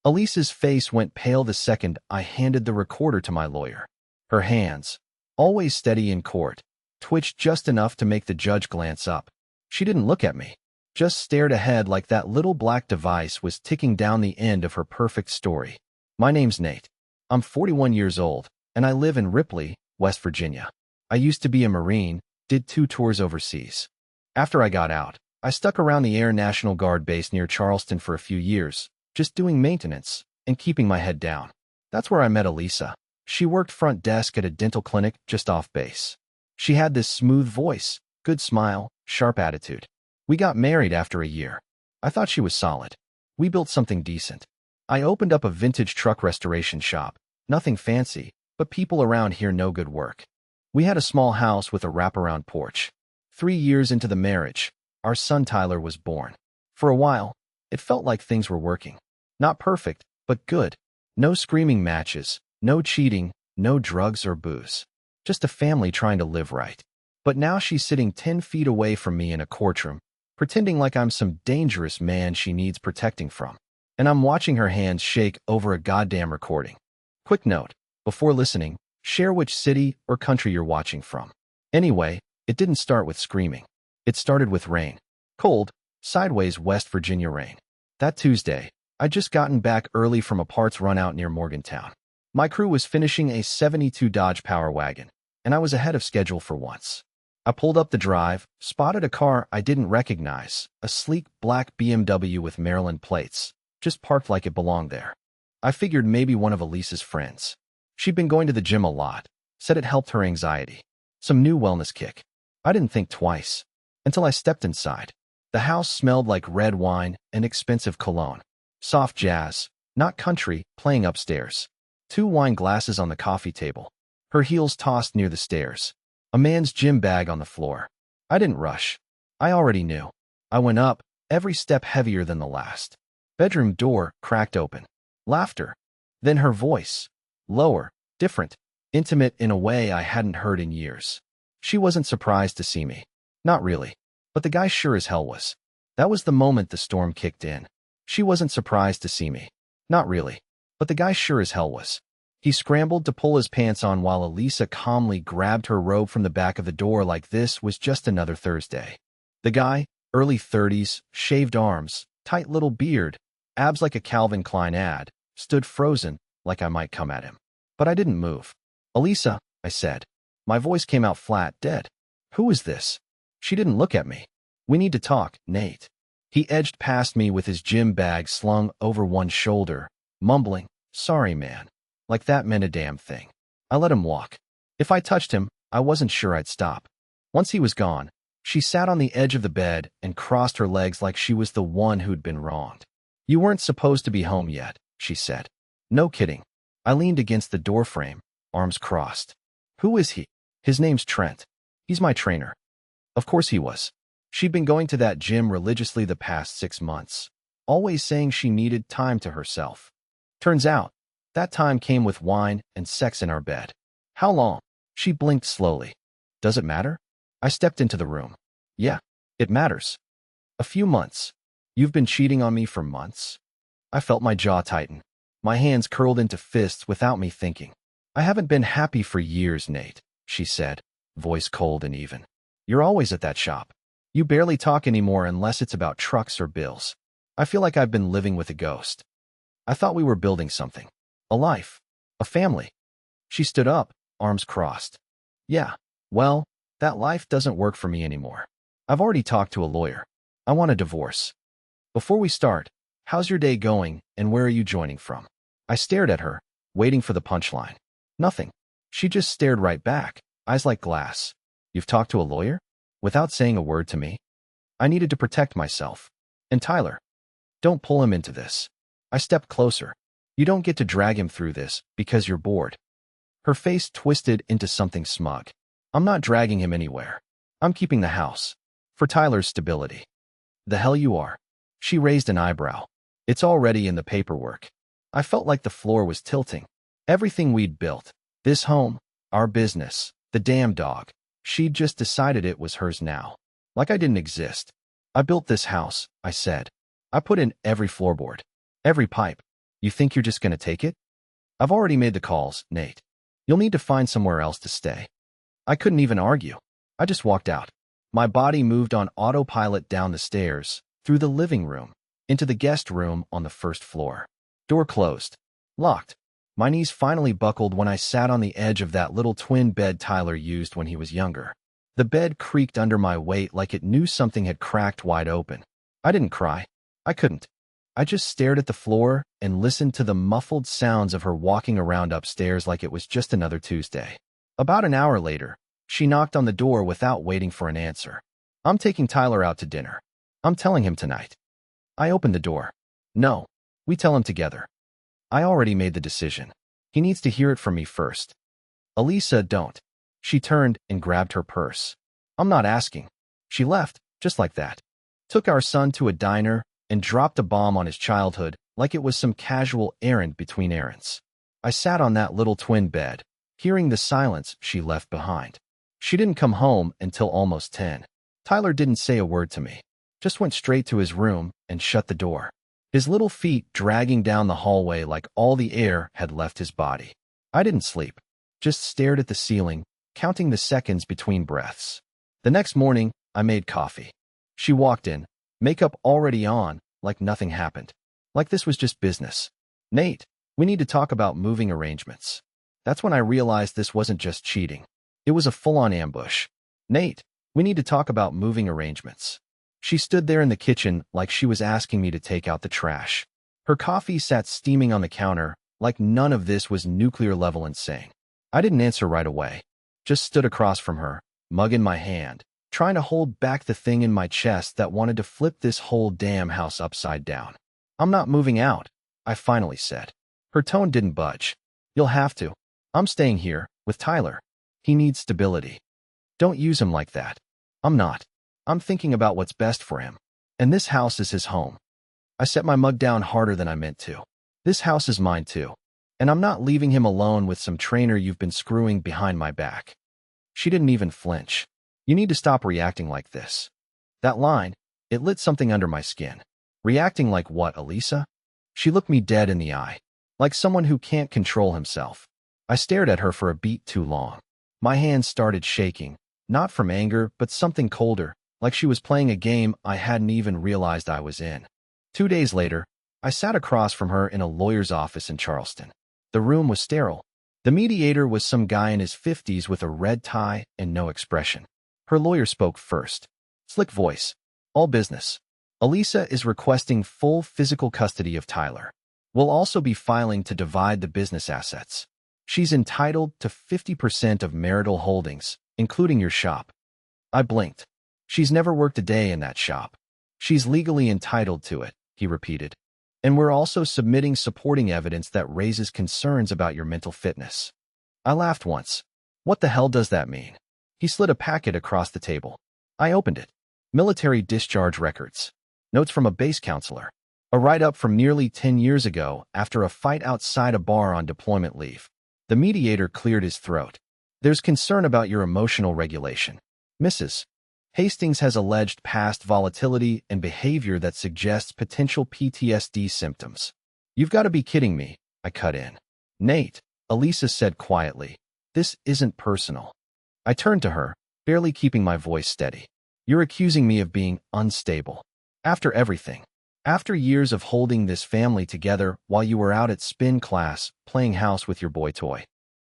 Elisa's face went pale the second I handed the recorder to my lawyer. Her hands, always steady in court, twitched just enough to make the judge glance up. She didn't look at me, just stared ahead like that little black device was ticking down the end of her perfect story. My name's Nate. I'm 41 years old, and I live in Ripley, West Virginia. I used to be a Marine, did 2 tours overseas. After I got out, I stuck around the Air National Guard base near Charleston for a few years, just doing maintenance and keeping my head down. That's where I met Elisa. She worked front desk at a dental clinic just off base. She had this smooth voice, good smile, sharp attitude. We got married after a year. I thought she was solid. We built something decent. I opened up a vintage truck restoration shop. Nothing fancy, but people around here know good work. We had a small house with a wraparound porch. 3 years into the marriage, our son Tyler was born. For a while, it felt like things were working. Not perfect, but good. No screaming matches, no cheating, no drugs or booze. Just a family trying to live right. But now she's sitting 10 feet away from me in a courtroom, pretending like I'm some dangerous man she needs protecting from. And I'm watching her hands shake over a goddamn recording. Quick note, before listening, share which city or country you're watching from. Anyway, it didn't start with screaming. It started with rain. Cold, sideways West Virginia rain. That Tuesday, I'd just gotten back early from a parts run out near Morgantown. My crew was finishing a '72 Dodge Power Wagon, and I was ahead of schedule for once. I pulled up the drive, spotted a car I didn't recognize, a sleek black BMW with Maryland plates, just parked like it belonged there. I figured maybe one of Elisa's friends. She'd been going to the gym a lot, said it helped her anxiety. Some new wellness kick. I didn't think twice, until I stepped inside. The house smelled like red wine and expensive cologne. Soft jazz, not country, playing upstairs. 2 wine glasses on the coffee table. Her heels tossed near the stairs. A man's gym bag on the floor. I didn't rush. I already knew. I went up, every step heavier than the last. Bedroom door cracked open. Laughter. Then her voice. Lower, different, intimate in a way I hadn't heard in years. She wasn't surprised to see me. Not really. But the guy sure as hell was. That was the moment the storm kicked in. She wasn't surprised to see me. Not really. But the guy sure as hell was. He scrambled to pull his pants on while Elisa calmly grabbed her robe from the back of the door like this was just another Thursday. The guy, early 30s, shaved arms, tight little beard, abs like a Calvin Klein ad, stood frozen, like I might come at him. But I didn't move. Elisa, I said. My voice came out flat, dead. Who is this? She didn't look at me. We need to talk, Nate. He edged past me with his gym bag slung over one shoulder, mumbling, sorry, man. Like that meant a damn thing. I let him walk. If I touched him, I wasn't sure I'd stop. Once he was gone, she sat on the edge of the bed and crossed her legs like she was the one who'd been wronged. You weren't supposed to be home yet, she said. No kidding. I leaned against the doorframe, arms crossed. Who is he? His name's Trent. He's my trainer. Of course he was. She'd been going to that gym religiously the past 6 months, always saying she needed time to herself. Turns out, that time came with wine and sex in our bed. How long? She blinked slowly. Does it matter? I stepped into the room. Yeah, it matters. A few months. You've been cheating on me for months? I felt my jaw tighten. My hands curled into fists without me thinking. I haven't been happy for years, Nate, she said, voice cold and even. You're always at that shop. You barely talk anymore unless it's about trucks or bills. I feel like I've been living with a ghost. I thought we were building something. A life. A family. She stood up, arms crossed. Yeah, well, that life doesn't work for me anymore. I've already talked to a lawyer. I want a divorce. Before we start, how's your day going and where are you joining from? I stared at her, waiting for the punchline. Nothing. She just stared right back, eyes like glass. You've talked to a lawyer? Without saying a word to me? I needed to protect myself. And Tyler. Don't pull him into this. I stepped closer. You don't get to drag him through this because you're bored. Her face twisted into something smug. I'm not dragging him anywhere. I'm keeping the house. For Tyler's stability. The hell you are. She raised an eyebrow. It's already in the paperwork. I felt like the floor was tilting. Everything we'd built. This home. Our business. The damn dog. She'd just decided it was hers now. Like I didn't exist. I built this house, I said. I put in every floorboard. Every pipe. You think you're just gonna take it? I've already made the calls, Nate. You'll need to find somewhere else to stay. I couldn't even argue. I just walked out. My body moved on autopilot down the stairs, through the living room, into the guest room on the first floor. Door closed. Locked. My knees finally buckled when I sat on the edge of that little twin bed Tyler used when he was younger. The bed creaked under my weight like it knew something had cracked wide open. I didn't cry. I couldn't. I just stared at the floor and listened to the muffled sounds of her walking around upstairs like it was just another Tuesday. About an hour later, she knocked on the door without waiting for an answer. I'm taking Tyler out to dinner. I'm telling him tonight. I opened the door. No, we tell him together. I already made the decision. He needs to hear it from me first. Elisa, don't. She turned and grabbed her purse. I'm not asking. She left, just like that. Took our son to a diner and dropped a bomb on his childhood like it was some casual errand between errands. I sat on that little twin bed, hearing the silence she left behind. She didn't come home until almost 10. Tyler didn't say a word to me, just went straight to his room and shut the door, his little feet dragging down the hallway like all the air had left his body. I didn't sleep, just stared at the ceiling, counting the seconds between breaths. The next morning, I made coffee. She walked in, makeup already on, like nothing happened. Like this was just business. Nate, we need to talk about moving arrangements. That's when I realized this wasn't just cheating. It was a full-on ambush. Nate, we need to talk about moving arrangements. She stood there in the kitchen like she was asking me to take out the trash. Her coffee sat steaming on the counter like none of this was nuclear-level insane. I didn't answer right away. Just stood across from her, mug in my hand, trying to hold back the thing in my chest that wanted to flip this whole damn house upside down. I'm not moving out, I finally said. Her tone didn't budge. You'll have to. I'm staying here, with Tyler. He needs stability. Don't use him like that. I'm not. I'm thinking about what's best for him. And this house is his home. I set my mug down harder than I meant to. This house is mine too. And I'm not leaving him alone with some trainer you've been screwing behind my back. She didn't even flinch. You need to stop reacting like this. That line, it lit something under my skin. Reacting like what, Elisa? She looked me dead in the eye, like someone who can't control himself. I stared at her for a beat too long. My hands started shaking, not from anger, but something colder, like she was playing a game I hadn't even realized I was in. 2 days later, I sat across from her in a lawyer's office in Charleston. The room was sterile. The mediator was some guy in his 50s with a red tie and no expression. Her lawyer spoke first. Slick voice. All business. Elisa is requesting full physical custody of Tyler. We'll also be filing to divide the business assets. She's entitled to 50% of marital holdings, including your shop. I blinked. She's never worked a day in that shop. She's legally entitled to it, he repeated. And we're also submitting supporting evidence that raises concerns about your mental fitness. I laughed once. What the hell does that mean? He slid a packet across the table. I opened it. Military discharge records. Notes from a base counselor. A write-up from nearly 10 years ago after a fight outside a bar on deployment leave. The mediator cleared his throat. There's concern about your emotional regulation. Mrs. Hastings has alleged past volatility and behavior that suggests potential PTSD symptoms. You've got to be kidding me, I cut in. Nate, Elisa said quietly, this isn't personal. I turned to her, barely keeping my voice steady. You're accusing me of being unstable. After everything. After years of holding this family together while you were out at spin class, playing house with your boy toy.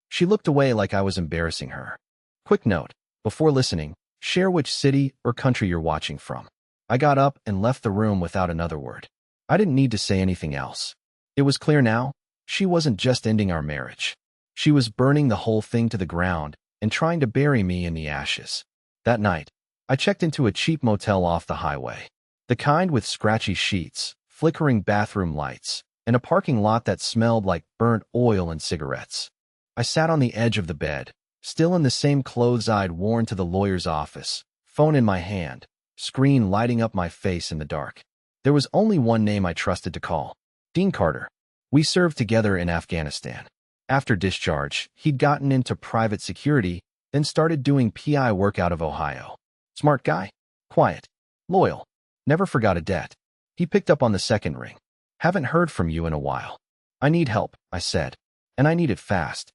She looked away like I was embarrassing her. Quick note, before listening, share which city or country you're watching from. I got up and left the room without another word. I didn't need to say anything else. It was clear now, she wasn't just ending our marriage. She was burning the whole thing to the ground and trying to bury me in the ashes. That night, I checked into a cheap motel off the highway. The kind with scratchy sheets, flickering bathroom lights, and a parking lot that smelled like burnt oil and cigarettes. I sat on the edge of the bed, still in the same clothes I'd worn to the lawyer's office, phone in my hand, screen lighting up my face in the dark. There was only one name I trusted to call. Dean Carter. We served together in Afghanistan. After discharge, he'd gotten into private security, then started doing PI work out of Ohio. Smart guy. Quiet. Loyal. Never forgot a debt. He picked up on the second ring. Haven't heard from you in a while. I need help, I said. And I need it fast.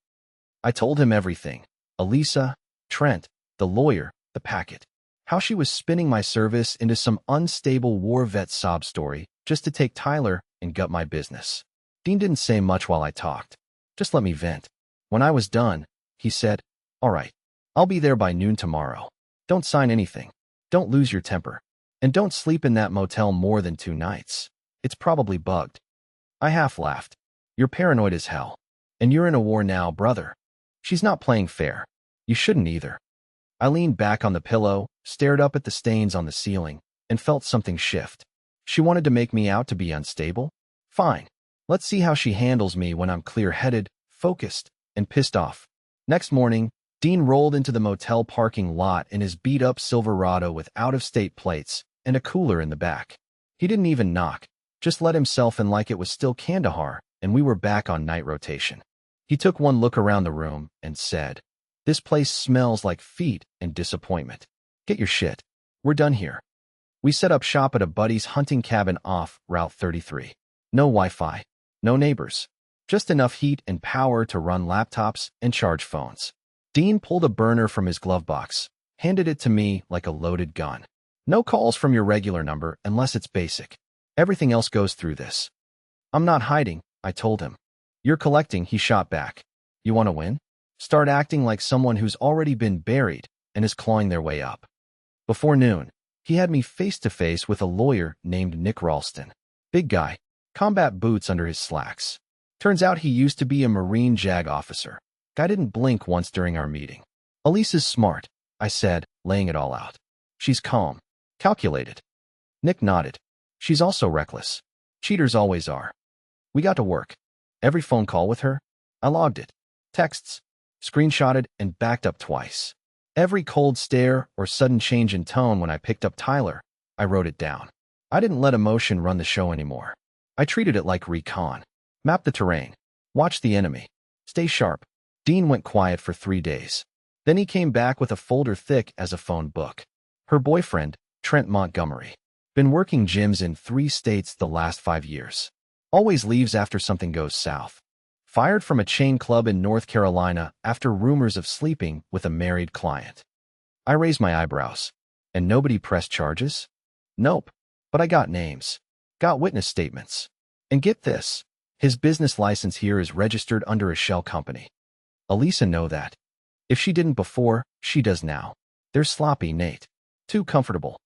I told him everything. Elisa, Trent, the lawyer, the packet. How she was spinning my service into some unstable war vet sob story just to take Tyler and gut my business. Dean didn't say much while I talked. Just let me vent. When I was done, he said, "All right, I'll be there by noon tomorrow. Don't sign anything. Don't lose your temper. And don't sleep in that motel more than 2 nights. It's probably bugged." I half laughed. "You're paranoid as hell. And you're in a war now, brother. She's not playing fair. You shouldn't either." I leaned back on the pillow, stared up at the stains on the ceiling, and felt something shift. She wanted to make me out to be unstable? Fine. Let's see how she handles me when I'm clear-headed, focused, and pissed off. Next morning, Dean rolled into the motel parking lot in his beat-up Silverado with out-of-state plates and a cooler in the back. He didn't even knock, just let himself in like it was still Kandahar, and we were back on night rotation. He took one look around the room and said, "This place smells like feet and disappointment. Get your shit. We're done here." We set up shop at a buddy's hunting cabin off Route 33. No Wi-Fi, no neighbors, just enough heat and power to run laptops and charge phones. Dean pulled a burner from his glove box, handed it to me like a loaded gun. "No calls from your regular number unless it's basic. Everything else goes through this." "I'm not hiding," I told him. "You're collecting," he shot back. "You want to win? Start acting like someone who's already been buried and is clawing their way up." Before noon, he had me face-to-face with a lawyer named Nick Ralston. Big guy, combat boots under his slacks. Turns out he used to be a Marine JAG officer. Guy didn't blink once during our meeting. "Elisa's smart," I said, laying it all out. "She's calm, calculated." Nick nodded. "She's also reckless. Cheaters always are." We got to work. Every phone call with her, I logged it. Texts, screenshotted and backed up twice. Every cold stare or sudden change in tone when I picked up Tyler, I wrote it down. I didn't let emotion run the show anymore. I treated it like recon. Map the terrain. Watch the enemy. Stay sharp. Dean went quiet for 3 days. Then he came back with a folder thick as a phone book. Her boyfriend, Trent Montgomery. Been working gyms in 3 states the last 5 years. Always leaves after something goes south. Fired from a chain club in North Carolina after rumors of sleeping with a married client. I raised my eyebrows. And nobody pressed charges? Nope. But I got names. Got witness statements. And get this. His business license here is registered under a shell company. Elisa know that. If she didn't before, she does now. They're sloppy, Nate. Too comfortable.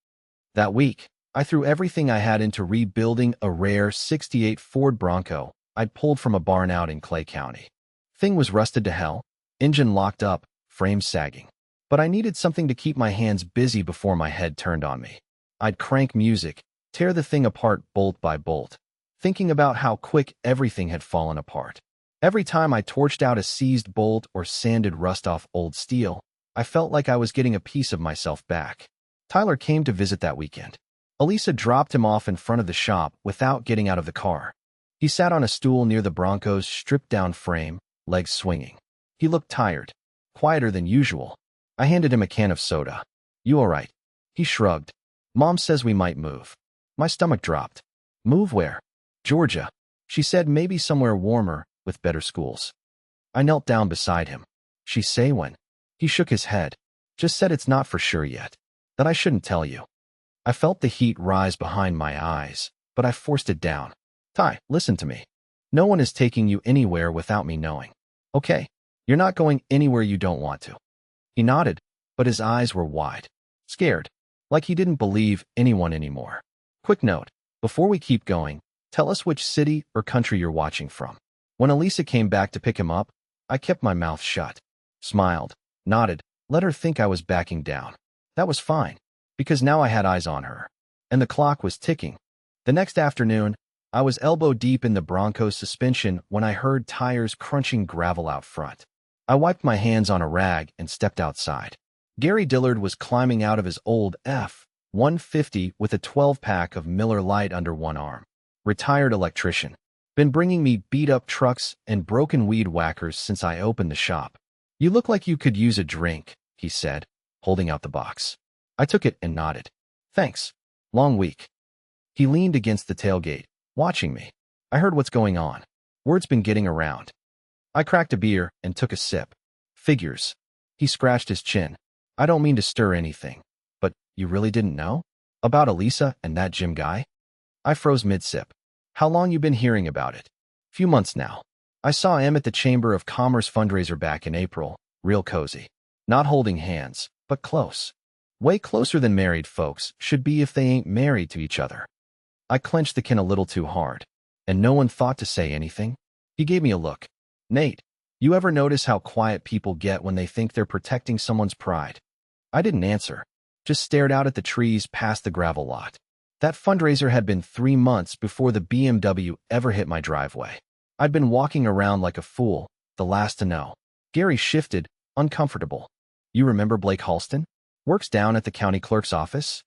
That week, I threw everything I had into rebuilding a rare '68 Ford Bronco I'd pulled from a barn out in Clay County. Thing was rusted to hell, engine locked up, frame sagging. But I needed something to keep my hands busy before my head turned on me. I'd crank music, tear the thing apart bolt by bolt, thinking about how quick everything had fallen apart. Every time I torched out a seized bolt or sanded rust off old steel, I felt like I was getting a piece of myself back. Tyler came to visit that weekend. Elisa dropped him off in front of the shop without getting out of the car. He sat on a stool near the Bronco's stripped-down frame, legs swinging. He looked tired, quieter than usual. I handed him a can of soda. "You all right?" He shrugged. "Mom says we might move." My stomach dropped. "Move where?" "Georgia." She said maybe somewhere warmer, with better schools. I knelt down beside him. "She say when?" He shook his head. "Just said it's not for sure yet. That I shouldn't tell you." I felt the heat rise behind my eyes, but I forced it down. "Ty, listen to me. No one is taking you anywhere without me knowing. Okay? You're not going anywhere you don't want to." He nodded, but his eyes were wide. Scared. Like he didn't believe anyone anymore. "Quick note. Before we keep going, tell us which city or country you're watching from." When Elisa came back to pick him up, I kept my mouth shut. Smiled. Nodded. Let her think I was backing down. That was fine, because now I had eyes on her. And the clock was ticking. The next afternoon, I was elbow deep in the Bronco's suspension when I heard tires crunching gravel out front. I wiped my hands on a rag and stepped outside. Gary Dillard was climbing out of his old F-150 with a 12-pack of Miller Lite under one arm. Retired electrician. Been bringing me beat-up trucks and broken weed whackers since I opened the shop. "You look like you could use a drink," he said, holding out the box. I took it and nodded. "Thanks. Long week." He leaned against the tailgate, watching me. I heard what's going on. Word's been getting around. I cracked a beer and took a sip. Figures. He scratched his chin. I don't mean to stir anything, but you really didn't know? About Elisa and that gym guy? I froze mid-sip. How long you been hearing about it? Few months now. I saw him at the Chamber of Commerce fundraiser back in April. Real cozy. Not holding hands, but close. Way closer than married folks should be if they ain't married to each other. I clenched the can a little too hard, and no one thought to say anything. He gave me a look. Nate, you ever notice how quiet people get when they think they're protecting someone's pride? I didn't answer, just stared out at the trees past the gravel lot. That fundraiser had been 3 months before the BMW ever hit my driveway. I'd been walking around like a fool, the last to know. Gary shifted, uncomfortable. You remember Blake Halston? Works down at the county clerk's office?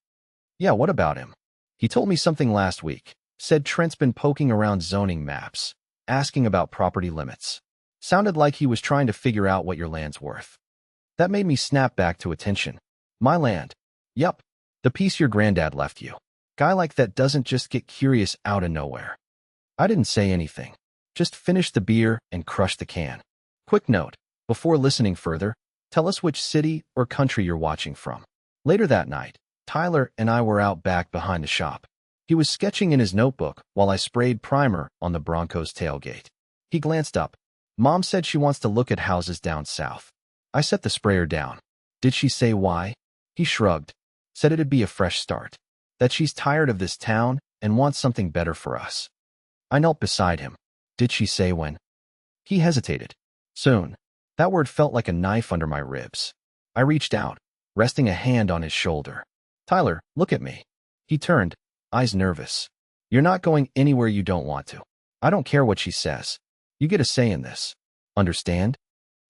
Yeah, what about him? He told me something last week. Said Trent's been poking around zoning maps, asking about property limits. Sounded like he was trying to figure out what your land's worth. That made me snap back to attention. My land. Yup, the piece your granddad left you. Guy like that doesn't just get curious out of nowhere. I didn't say anything. Just finished the beer and crushed the can. Quick note, before listening further, tell us which city or country you're watching from. Later that night, Tyler and I were out back behind the shop. He was sketching in his notebook while I sprayed primer on the Broncos tailgate. He glanced up. Mom said she wants to look at houses down south. I set the sprayer down. Did she say why? He shrugged. Said it'd be a fresh start. That she's tired of this town and wants something better for us. I knelt beside him. Did she say when? He hesitated. Soon. That word felt like a knife under my ribs. I reached out, resting a hand on his shoulder. Tyler, look at me. He turned, eyes nervous. You're not going anywhere you don't want to. I don't care what she says. You get a say in this. Understand?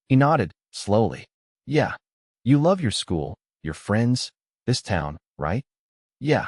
He nodded, slowly. Yeah. You love your school, your friends, this town, right? Yeah.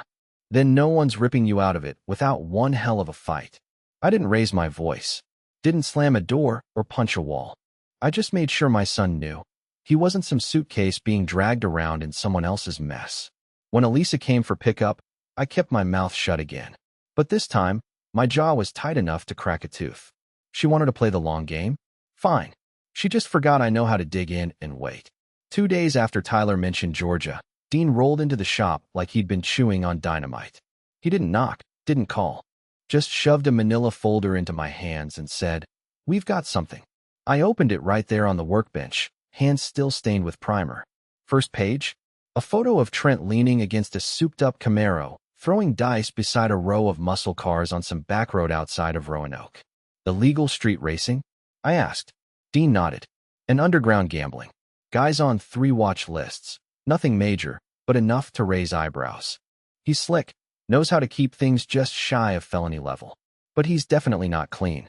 Then no one's ripping you out of it without one hell of a fight. I didn't raise my voice. Didn't slam a door or punch a wall. I just made sure my son knew. He wasn't some suitcase being dragged around in someone else's mess. When Elisa came for pickup, I kept my mouth shut again. But this time, my jaw was tight enough to crack a tooth. She wanted to play the long game? Fine. She just forgot I know how to dig in and wait. 2 days after Tyler mentioned Georgia, Dean rolled into the shop like he'd been chewing on dynamite. He didn't knock, didn't call. Just shoved a manila folder into my hands and said, "We've got something." I opened it right there on the workbench, hands still stained with primer. First page? A photo of Trent leaning against a souped-up Camaro, throwing dice beside a row of muscle cars on some back road outside of Roanoke. Illegal street racing? I asked. Dean nodded. And underground gambling. Guys on 3 watch lists. Nothing major, but enough to raise eyebrows. He's slick, knows how to keep things just shy of felony level. But he's definitely not clean.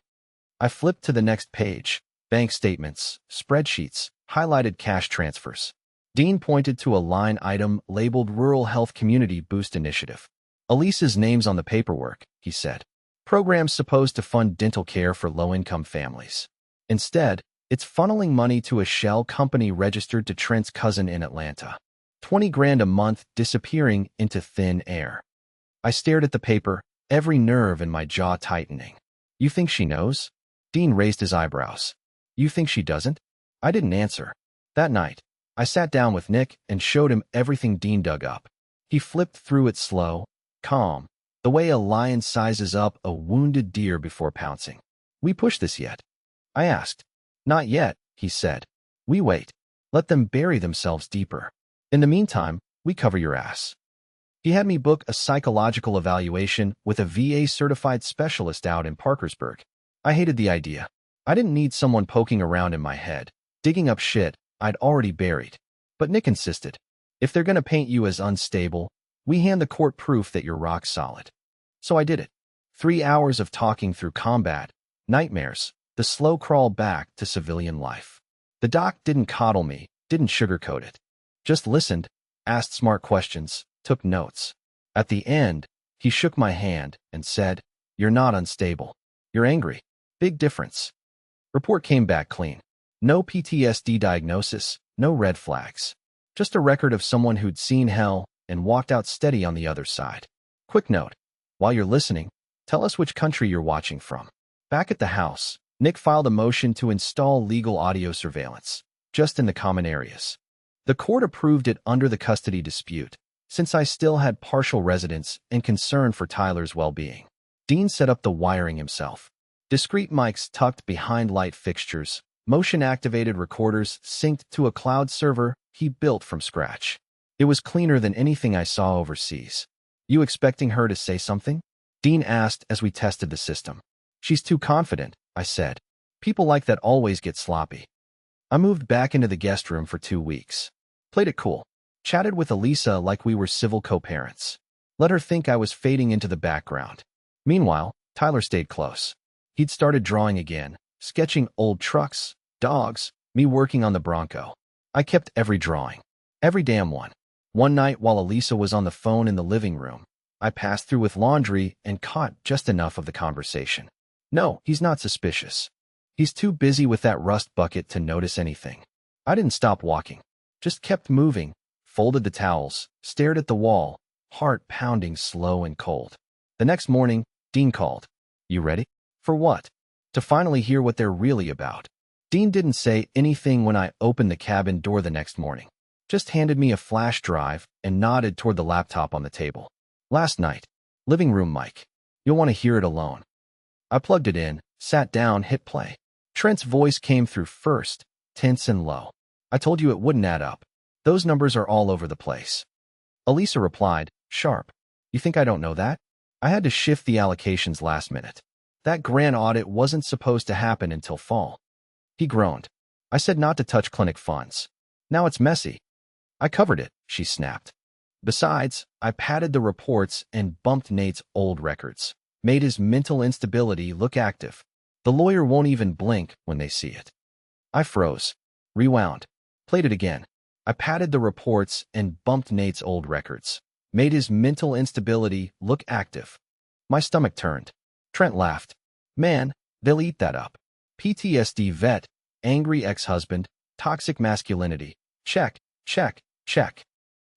I flipped to the next page. Bank statements, spreadsheets, highlighted cash transfers. Dean pointed to a line item labeled Rural Health Community Boost Initiative. Elisa's name's on the paperwork, he said. Program's supposed to fund dental care for low-income families. Instead, it's funneling money to a shell company registered to Trent's cousin in Atlanta. 20 grand a month disappearing into thin air. I stared at the paper, every nerve in my jaw tightening. You think she knows? Dean raised his eyebrows. You think she doesn't? I didn't answer. That night, I sat down with Nick and showed him everything Dean dug up. He flipped through it slow, calm, the way a lion sizes up a wounded deer before pouncing. We push this yet? I asked. Not yet, he said. We wait. Let them bury themselves deeper. In the meantime, we cover your ass. He had me book a psychological evaluation with a VA-certified specialist out in Parkersburg. I hated the idea. I didn't need someone poking around in my head, digging up shit I'd already buried. But Nick insisted. If they're gonna paint you as unstable, we hand the court proof that you're rock solid. So I did it. 3 hours of talking through combat, nightmares, the slow crawl back to civilian life. The doc didn't coddle me, didn't sugarcoat it. Just listened, asked smart questions, took notes. At the end, he shook my hand and said, "You're not unstable. You're angry. Big difference." Report came back clean. No PTSD diagnosis, no red flags. Just a record of someone who'd seen hell and walked out steady on the other side. Quick note. While you're listening, tell us which country you're watching from. Back at the house, Nick filed a motion to install legal audio surveillance, just in the common areas. The court approved it under the custody dispute, since I still had partial residence and concern for Tyler's well-being. Dean set up the wiring himself. Discrete mics tucked behind light fixtures, motion-activated recorders synced to a cloud server he built from scratch. It was cleaner than anything I saw overseas. "You expecting her to say something?" Dean asked as we tested the system. "She's too confident," I said. "People like that always get sloppy." I moved back into the guest room for 2 weeks. Played it cool. Chatted with Elisa like we were civil co-parents. Let her think I was fading into the background. Meanwhile, Tyler stayed close. He'd started drawing again, sketching old trucks, dogs, me working on the Bronco. I kept every drawing. Every damn one. One night while Elisa was on the phone in the living room, I passed through with laundry and caught just enough of the conversation. No, he's not suspicious. He's too busy with that rust bucket to notice anything. I didn't stop walking. Just kept moving, folded the towels, stared at the wall, heart pounding slow and cold. The next morning, Dean called. "You ready?" "For what?" "To finally hear what they're really about." Dean didn't say anything when I opened the cabin door the next morning. Just handed me a flash drive and nodded toward the laptop on the table. "Last night. Living room mic. You'll want to hear it alone." I plugged it in, sat down, hit play. Trent's voice came through first, tense and low. "I told you it wouldn't add up. Those numbers are all over the place." Elisa replied, sharp. "You think I don't know that? I had to shift the allocations last minute. That grant audit wasn't supposed to happen until fall." He groaned. "I said not to touch clinic funds. Now it's messy." "I covered it," she snapped. "Besides, I padded the reports and bumped Nate's old records. Made his mental instability look active. The lawyer won't even blink when they see it." I froze. Rewound. Played it again. "I padded the reports and bumped Nate's old records. Made his mental instability look active." My stomach turned. Trent laughed. "Man, they'll eat that up. PTSD vet, angry ex-husband, toxic masculinity. Check, check, check."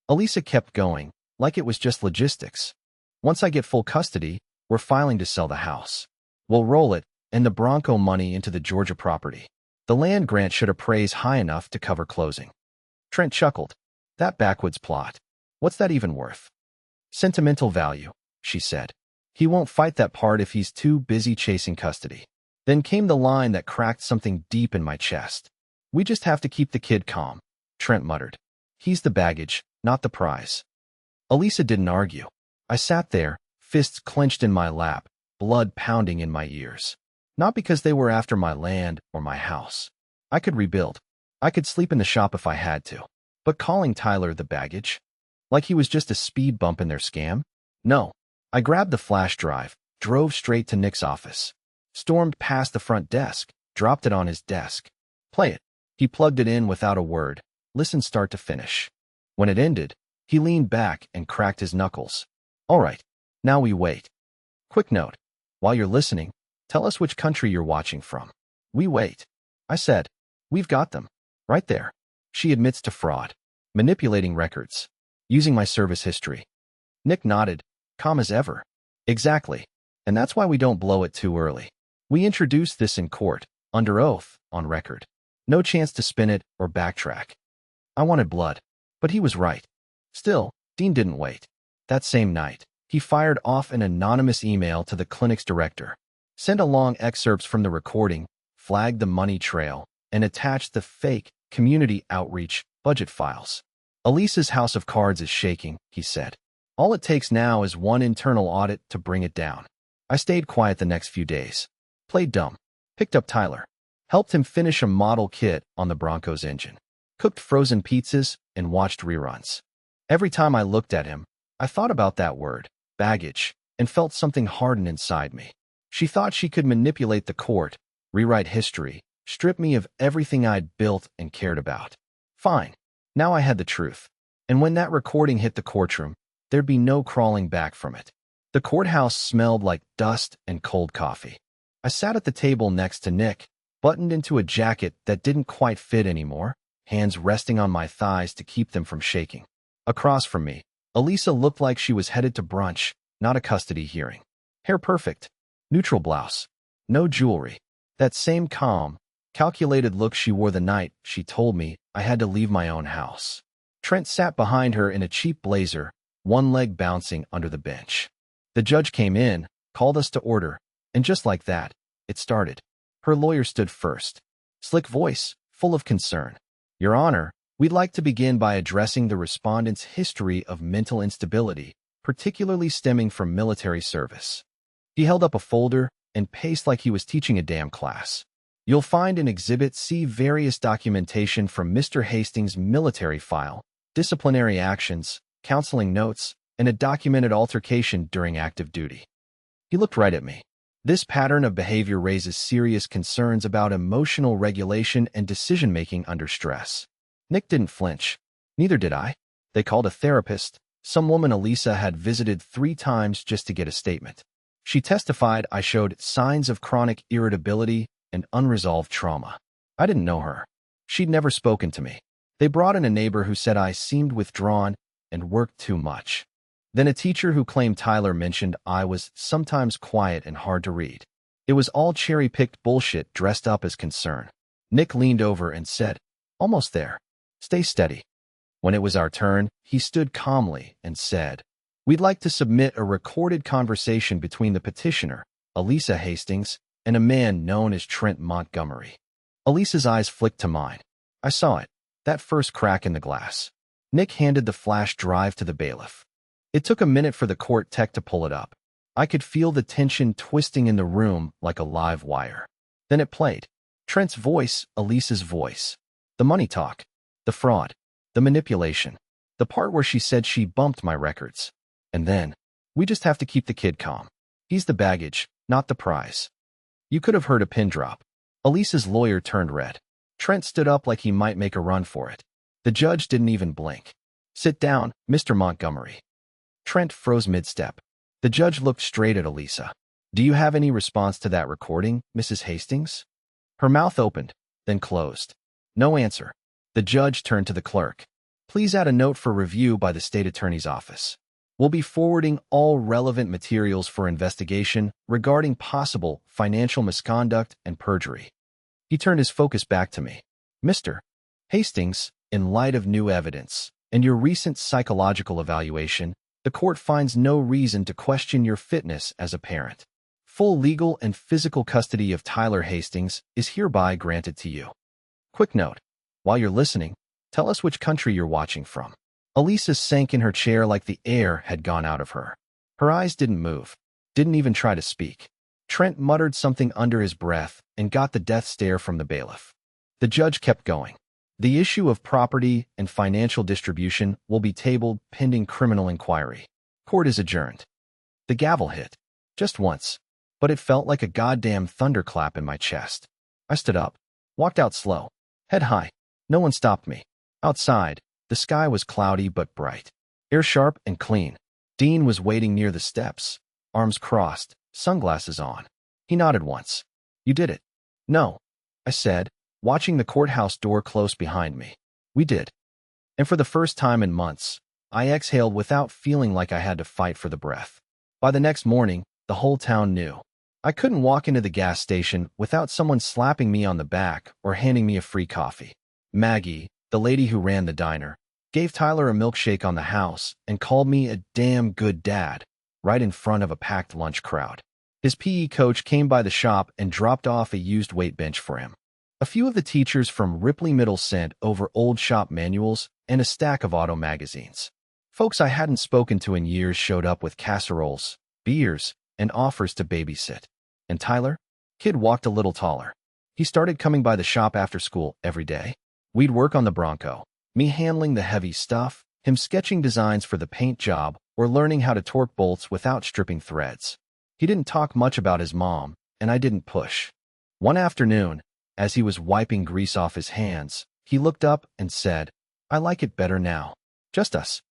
Elisa kept going, like it was just logistics. "Once I get full custody, we're filing to sell the house. We'll roll it and the Bronco money into the Georgia property. The land grant should appraise high enough to cover closing." Trent chuckled. "That backwoods plot. What's that even worth?" "Sentimental value," she said. "He won't fight that part if he's too busy chasing custody." Then came the line that cracked something deep in my chest. "We just have to keep the kid calm," Trent muttered. "He's the baggage, not the prize." Elisa didn't argue. I sat there, fists clenched in my lap, blood pounding in my ears. Not because they were after my land or my house. I could rebuild. I could sleep in the shop if I had to. But calling Tyler the baggage? Like he was just a speed bump in their scam? No. I grabbed the flash drive, drove straight to Nick's office. Stormed past the front desk, dropped it on his desk. "Play it." He plugged it in without a word, listened start to finish. When it ended, he leaned back and cracked his knuckles. "All right, now we wait. Quick note. While you're listening, tell us which country you're watching from." "We wait." I said. "We've got them. Right there." She admits to fraud. Manipulating records. Using my service history. Nick nodded, calm as ever. "Exactly. And that's why we don't blow it too early. We introduced this in court, under oath, on record. No chance to spin it or backtrack." I wanted blood. But he was right. Still, Dean didn't wait. That same night, he fired off an anonymous email to the clinic's director, sent along excerpts from the recording, flagged the money trail, and attached the fake community outreach budget files. "Elisa's house of cards is shaking," he said. "All it takes now is one internal audit to bring it down." I stayed quiet the next few days. Played dumb. Picked up Tyler. Helped him finish a model kit on the Bronco's engine. Cooked frozen pizzas and watched reruns. Every time I looked at him, I thought about that word, baggage, and felt something harden inside me. She thought she could manipulate the court, rewrite history, strip me of everything I'd built and cared about. Fine. Now I had the truth. And when that recording hit the courtroom, there'd be no crawling back from it. The courthouse smelled like dust and cold coffee. I sat at the table next to Nick, buttoned into a jacket that didn't quite fit anymore, hands resting on my thighs to keep them from shaking. Across from me, Elisa looked like she was headed to brunch, not a custody hearing. Hair perfect. Neutral blouse. No jewelry. That same calm, calculated look she wore the night she told me I had to leave my own house. Trent sat behind her in a cheap blazer, one leg bouncing under the bench. The judge came in, called us to order, and just like that, it started. Her lawyer stood first. Slick voice, full of concern. Your Honor, we'd like to begin by addressing the respondent's history of mental instability, particularly stemming from military service. He held up a folder and paced like he was teaching a damn class. You'll find in Exhibit C various documentation from Mr. Hastings' military file, disciplinary actions, counseling notes, and a documented altercation during active duty. He looked right at me. This pattern of behavior raises serious concerns about emotional regulation and decision-making under stress. Nick didn't flinch. Neither did I. They called a therapist. Some woman Elisa had visited 3 times just to get a statement. She testified I showed signs of chronic irritability and unresolved trauma. I didn't know her. She'd never spoken to me. They brought in a neighbor who said I seemed withdrawn and worked too much. Then a teacher who claimed Tyler mentioned I was sometimes quiet and hard to read. It was all cherry-picked bullshit dressed up as concern. Nick leaned over and said, "Almost there. Stay steady." When it was our turn, he stood calmly and said, "We'd like to submit a recorded conversation between the petitioner, Elisa Hastings, and a man known as Trent Montgomery." Elisa's eyes flicked to mine. I saw it, that first crack in the glass. Nick handed the flash drive to the bailiff. It took a minute for the court tech to pull it up. I could feel the tension twisting in the room like a live wire. Then it played. Trent's voice, Elisa's voice. The money talk. The fraud. The manipulation. The part where she said she bumped my records. And then, we just have to keep the kid calm. He's the baggage, not the prize. You could have heard a pin drop. Elisa's lawyer turned red. Trent stood up like he might make a run for it. The judge didn't even blink. "Sit down, Mr. Montgomery." Trent froze mid-step. The judge looked straight at Elisa. "Do you have any response to that recording, Mrs. Hastings?" Her mouth opened, then closed. No answer. The judge turned to the clerk. "Please add a note for review by the state attorney's office. We'll be forwarding all relevant materials for investigation regarding possible financial misconduct and perjury." He turned his focus back to me. "Mr. Hastings, in light of new evidence and your recent psychological evaluation, the court finds no reason to question your fitness as a parent. Full legal and physical custody of Tyler Hastings is hereby granted to you." Quick note. While you're listening, tell us which country you're watching from. Elisa sank in her chair like the air had gone out of her. Her eyes didn't move, didn't even try to speak. Trent muttered something under his breath and got the death stare from the bailiff. The judge kept going. "The issue of property and financial distribution will be tabled pending criminal inquiry. Court is adjourned." The gavel hit. Just once. But it felt like a goddamn thunderclap in my chest. I stood up, walked out slow, head high. No one stopped me. Outside, the sky was cloudy but bright. Air sharp and clean. Dean was waiting near the steps, arms crossed, sunglasses on. He nodded once. "You did it." "No," I said, watching the courthouse door close behind me. "We did." And for the first time in months, I exhaled without feeling like I had to fight for the breath. By the next morning, the whole town knew. I couldn't walk into the gas station without someone slapping me on the back or handing me a free coffee. Maggie, the lady who ran the diner, gave Tyler a milkshake on the house and called me a damn good dad, right in front of a packed lunch crowd. His PE coach came by the shop and dropped off a used weight bench for him. A few of the teachers from Ripley Middle sent over old shop manuals and a stack of auto magazines. Folks I hadn't spoken to in years showed up with casseroles, beers, and offers to babysit. And Tyler? Kid walked a little taller. He started coming by the shop after school every day. We'd work on the Bronco, me handling the heavy stuff, him sketching designs for the paint job, or learning how to torque bolts without stripping threads. He didn't talk much about his mom, and I didn't push. One afternoon, as he was wiping grease off his hands, he looked up and said, "I like it better now. Just us."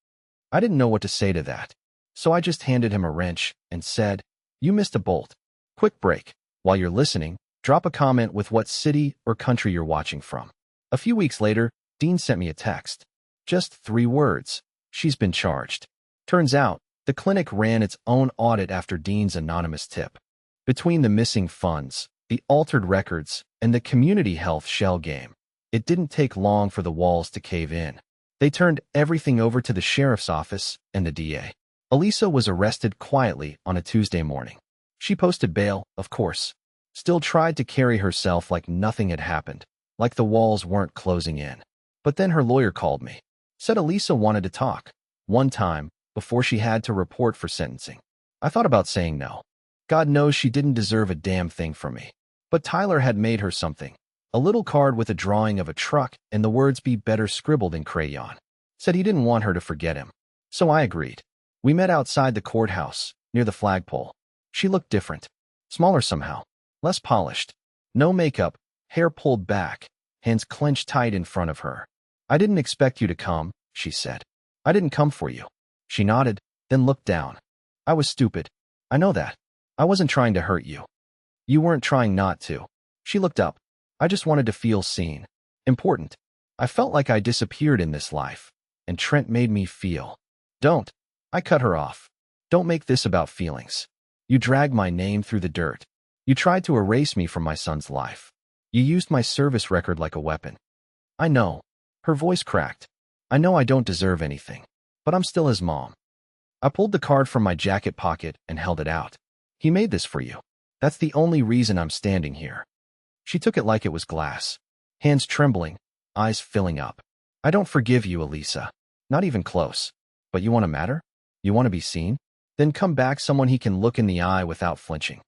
I didn't know what to say to that, so I just handed him a wrench and said, "You missed a bolt. Quick break. While you're listening, drop a comment with what city or country you're watching from." A few weeks later, Dean sent me a text. Just 3 words. "She's been charged." Turns out, the clinic ran its own audit after Dean's anonymous tip. Between the missing funds, the altered records, and the community health shell game. It didn't take long for the walls to cave in. They turned everything over to the sheriff's office and the DA. Elisa was arrested quietly on a Tuesday morning. She posted bail, of course. Still tried to carry herself like nothing had happened, like the walls weren't closing in. But then her lawyer called me. Said Elisa wanted to talk. One time, before she had to report for sentencing. I thought about saying no. God knows she didn't deserve a damn thing from me. But Tyler had made her something. A little card with a drawing of a truck and the words "be better" scribbled in crayon. Said he didn't want her to forget him. So I agreed. We met outside the courthouse, near the flagpole. She looked different. Smaller somehow. Less polished. No makeup, hair pulled back, hands clenched tight in front of her. I didn't expect you to come, she said. I didn't come for you. She nodded, then looked down. I was stupid. I know that. I wasn't trying to hurt you. You weren't trying not to. She looked up. I just wanted to feel seen. Important. I felt like I disappeared in this life. And Trent made me feel. Don't. I cut her off. Don't make this about feelings. You dragged my name through the dirt. You tried to erase me from my son's life. You used my service record like a weapon. I know. Her voice cracked. I know I don't deserve anything. But I'm still his mom. I pulled the card from my jacket pocket and held it out. He made this for you. That's the only reason I'm standing here. She took it like it was glass. Hands trembling, eyes filling up. I don't forgive you, Elisa. Not even close. But you want to matter? You want to be seen? Then come back someone he can look in the eye without flinching.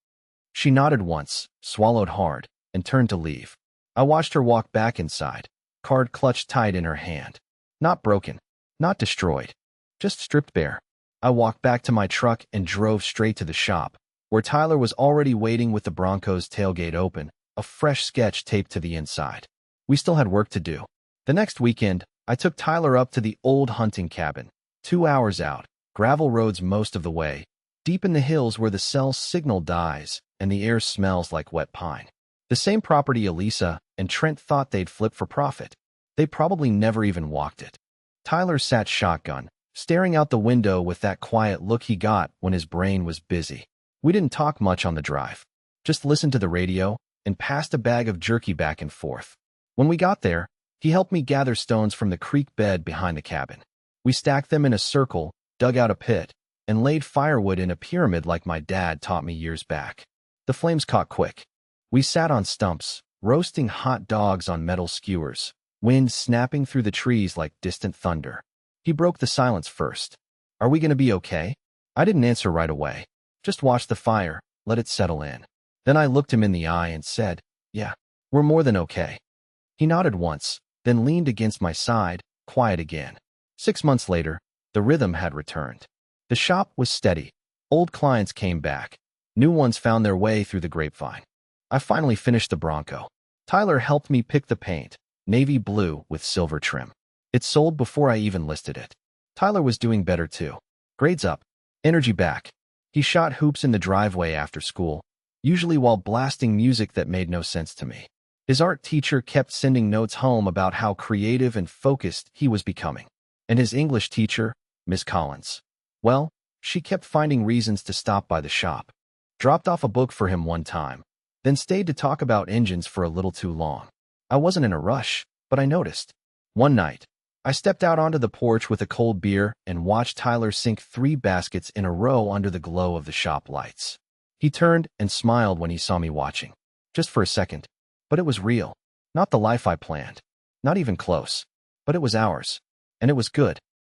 She nodded once, swallowed hard, and turned to leave. I watched her walk back inside, card clutched tight in her hand. Not broken. Not destroyed. Just stripped bare. I walked back to my truck and drove straight to the shop, where Tyler was already waiting with the Bronco's tailgate open, a fresh sketch taped to the inside. We still had work to do. The next weekend, I took Tyler up to the old hunting cabin, 2 hours out, gravel roads most of the way, deep in the hills where the cell signal dies and the air smells like wet pine. The same property Elisa and Trent thought they'd flip for profit. They probably never even walked it. Tyler sat shotgun, staring out the window with that quiet look he got when his brain was busy. We didn't talk much on the drive. Just listened to the radio and passed a bag of jerky back and forth. When we got there, he helped me gather stones from the creek bed behind the cabin. We stacked them in a circle, dug out a pit, and laid firewood in a pyramid like my dad taught me years back. The flames caught quick. We sat on stumps, roasting hot dogs on metal skewers, wind snapping through the trees like distant thunder. He broke the silence first. Are we going to be okay? I didn't answer right away. Just watched the fire, let it settle in. Then I looked him in the eye and said, yeah, we're more than okay. He nodded once, then leaned against my side, quiet again. 6 months later, the rhythm had returned. The shop was steady. Old clients came back. New ones found their way through the grapevine. I finally finished the Bronco. Tyler helped me pick the paint, navy blue with silver trim. It sold before I even listed it. Tyler was doing better too. Grades up, energy back. He shot hoops in the driveway after school, usually while blasting music that made no sense to me. His art teacher kept sending notes home about how creative and focused he was becoming. And his English teacher, Miss Collins, well, she kept finding reasons to stop by the shop. Dropped off a book for him one time, then stayed to talk about engines for a little too long. I wasn't in a rush, but I noticed. One night, I stepped out onto the porch with a cold beer and watched Tyler sink 3 baskets in a row under the glow of the shop lights. He turned and smiled when he saw me watching. Just for a second. But it was real. Not the life I planned. Not even close. But it was ours. And it was good.